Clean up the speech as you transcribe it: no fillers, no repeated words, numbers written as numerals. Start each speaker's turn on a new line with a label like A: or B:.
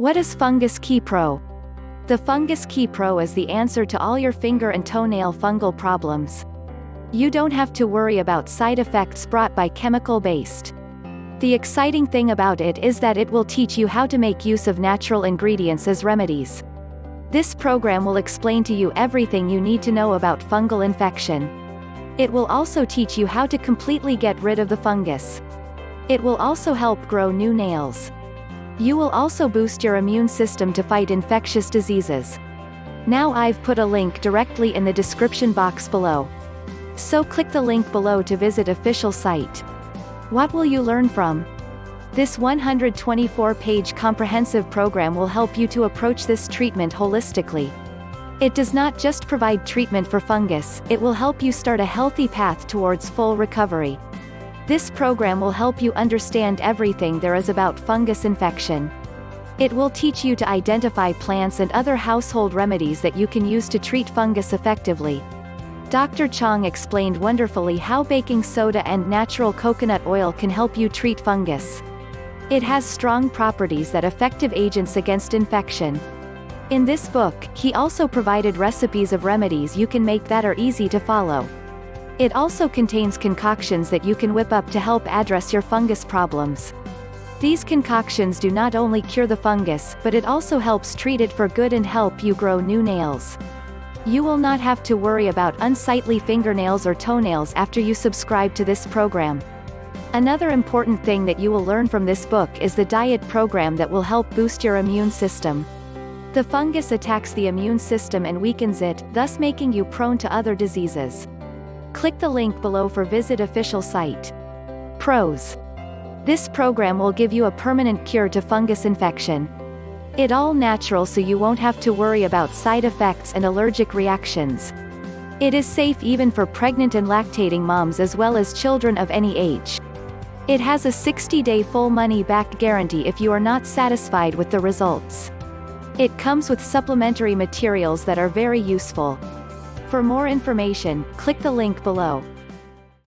A: What is Fungus Key Pro? The Fungus Key Pro is the answer to all your finger and toenail fungal problems. You don't have to worry about side effects brought by chemical-based. The exciting thing about it is that it will teach you how to make use of natural ingredients as remedies. This program will explain to you everything you need to know about fungal infection. It will also teach you how to completely get rid of the fungus. It will also help grow new nails. You will also boost your immune system to fight infectious diseases. Now I've put a link directly in the description box below. So click the link below to visit official site. What will you learn from? This 124-page comprehensive program will help you to approach this treatment holistically. It does not just provide treatment for fungus, it will help you start a healthy path towards full recovery. This program will help you understand everything there is about fungus infection. It will teach you to identify plants and other household remedies that you can use to treat fungus effectively. Dr. Chong explained wonderfully how baking soda and natural coconut oil can help you treat fungus. It has strong properties that effective agents against infection. In this book, he also provided recipes of remedies you can make that are easy to follow. It also contains concoctions that you can whip up to help address your fungus problems. These concoctions do not only cure the fungus, but it also helps treat it for good and help you grow new nails. You will not have to worry about unsightly fingernails or toenails after you subscribe to this program. Another important thing that you will learn from this book is the diet program that will help boost your immune system. The fungus attacks the immune system and weakens it, thus making you prone to other diseases. Click the link below for visit official site. Pros. This program will give you a permanent cure to fungus infection. It all natural so you won't have to worry about side effects and allergic reactions. It is safe even for pregnant and lactating moms as well as children of any age. It has a 60-day full money-back guarantee if you are not satisfied with the results. It comes with supplementary materials that are very useful. For more information, click the link below.